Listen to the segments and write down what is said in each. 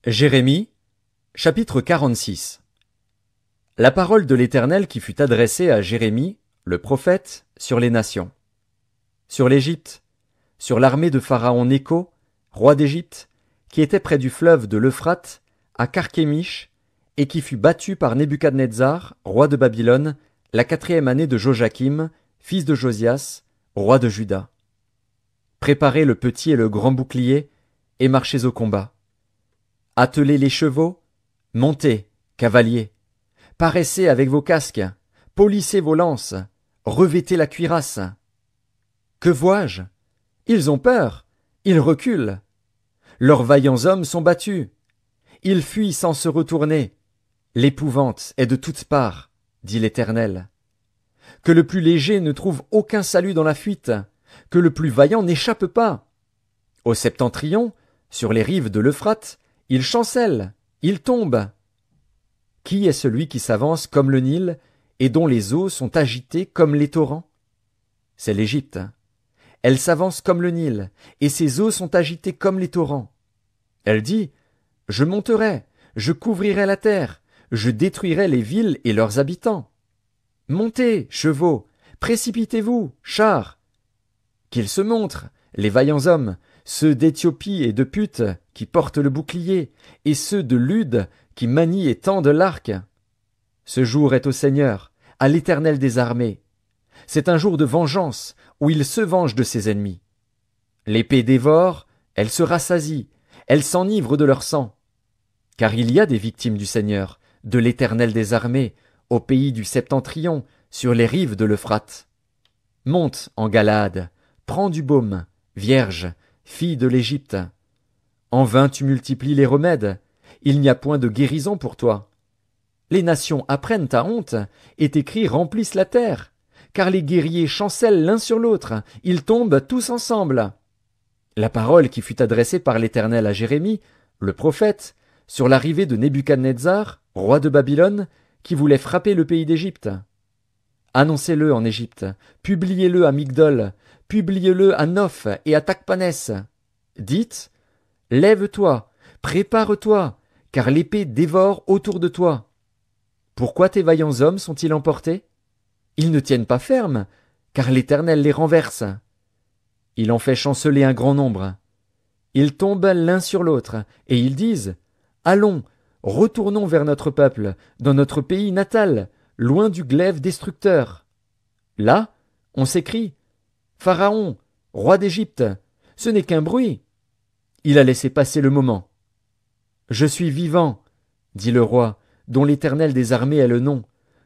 Jérémie, chapitre 46. La parole de l'Éternel qui fut adressée à Jérémie, le prophète, sur les nations. Sur l'Égypte, sur l'armée de Pharaon Nécho, roi d'Égypte, qui était près du fleuve de l'Euphrate, à Carchemish, et qui fut battu par Nebuchadnezzar, roi de Babylone, la 4e année de Joachim, fils de Josias, roi de Juda. Préparez le petit et le grand bouclier, et marchez au combat. Attelez les chevaux, montez, cavaliers, paraissez avec vos casques, polissez vos lances, revêtez la cuirasse. Que vois-je? Ils ont peur, ils reculent. Leurs vaillants hommes sont battus. Ils fuient sans se retourner. L'épouvante est de toutes parts, dit l'Éternel. Que le plus léger ne trouve aucun salut dans la fuite, que le plus vaillant n'échappe pas. Au septentrion, sur les rives de l'Euphrate, il chancelle, il tombe. Qui est celui qui s'avance comme le Nil et dont les eaux sont agitées comme les torrents? C'est l'Égypte. Elle s'avance comme le Nil, et ses eaux sont agitées comme les torrents. Elle dit, je monterai, je couvrirai la terre, je détruirai les villes et leurs habitants. Montez, chevaux, précipitez-vous, chars. Qu'ils se montrent, les vaillants hommes, ceux d'Éthiopie et de Put qui portent le bouclier, et ceux de Lude qui manient et tendent l'arc. Ce jour est au Seigneur, à l'Éternel des armées. C'est un jour de vengeance, où il se venge de ses ennemis. L'épée dévore, elle se rassasie, elle s'enivre de leur sang. Car il y a des victimes du Seigneur, de l'Éternel des armées, au pays du septentrion, sur les rives de l'Euphrate. Monte en Galaad, prends du baume, vierge, fille de l'Égypte. En vain tu multiplies les remèdes, il n'y a point de guérison pour toi. Les nations apprennent ta honte, et tes cris remplissent la terre, car les guerriers chancellent l'un sur l'autre, ils tombent tous ensemble. La parole qui fut adressée par l'Éternel à Jérémie, le prophète, sur l'arrivée de Nebuchadnezzar, roi de Babylone, qui voulait frapper le pays d'Égypte. Annoncez-le en Égypte, publiez-le à Migdol, publiez-le à Noph et à Tachpanès. Dites, lève-toi, prépare-toi, car l'épée dévore autour de toi. Pourquoi tes vaillants hommes sont-ils emportés? Ils ne tiennent pas ferme, car l'Éternel les renverse. Il en fait chanceler un grand nombre. Ils tombent l'un sur l'autre, et ils disent, allons, retournons vers notre peuple, dans notre pays natal, loin du glaive destructeur. Là, on s'écrie, Pharaon, roi d'Égypte, ce n'est qu'un bruit. Il a laissé passer le moment. Je suis vivant, dit le roi, dont l'Éternel des armées est le nom,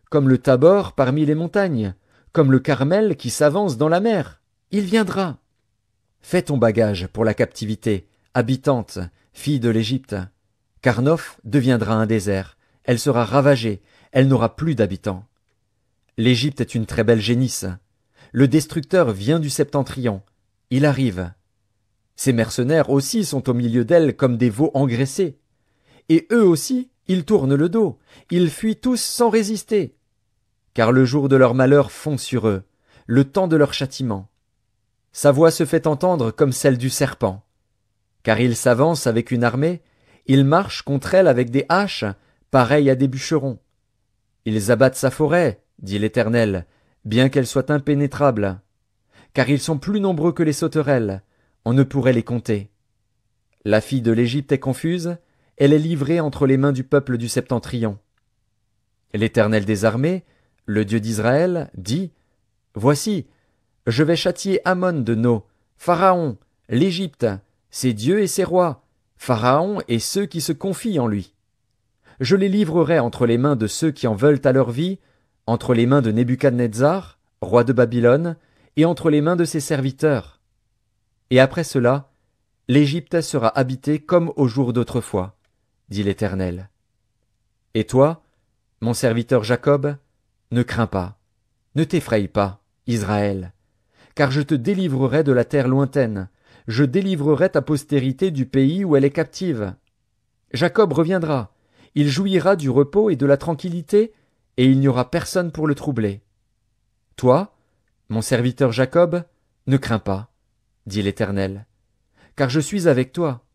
comme le Tabor parmi les montagnes, comme le Carmel qui s'avance dans la mer. Il viendra. Fais ton bagage pour la captivité, habitante, fille de l'Égypte. Car Noph deviendra un désert, elle sera ravagée, elle n'aura plus d'habitants. L'Égypte est une très belle génisse. Le destructeur vient du septentrion. Il arrive. Ses mercenaires aussi sont au milieu d'elle comme des veaux engraissés. Et eux aussi, ils tournent le dos, ils fuient tous sans résister. Car le jour de leur malheur fond sur eux, le temps de leur châtiment. Sa voix se fait entendre comme celle du serpent. Car il s'avance avec une armée, ils marchent contre elle avec des haches, pareilles à des bûcherons. Ils abattent sa forêt, dit l'Éternel, bien qu'elle soit impénétrable. Car ils sont plus nombreux que les sauterelles, on ne pourrait les compter. La fille de l'Égypte est confuse, elle est livrée entre les mains du peuple du septentrion. L'Éternel des armées, le Dieu d'Israël, dit, voici, je vais châtier Amon de No, Pharaon, l'Égypte, ses dieux et ses rois, Pharaon et ceux qui se confient en lui. Je les livrerai entre les mains de ceux qui en veulent à leur vie, entre les mains de Nebuchadnezzar, roi de Babylone, et entre les mains de ses serviteurs. Et après cela, l'Égypte sera habitée comme au jour d'autrefois, dit l'Éternel. Et toi, mon serviteur Jacob, ne crains pas, ne t'effraie pas, Israël, car je te délivrerai de la terre lointaine, je délivrerai ta postérité du pays où elle est captive. Jacob reviendra, il jouira du repos et de la tranquillité, et il n'y aura personne pour le troubler. Toi, mon serviteur Jacob, ne crains pas, dit l'Éternel, car je suis avec toi.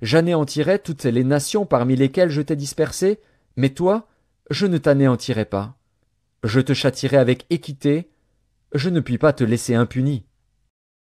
j'anéantirais toutes les nations parmi lesquelles je t'ai dispersé, mais toi, je ne t'anéantirai pas. Je te châtierai avec équité, je ne puis pas te laisser impuni.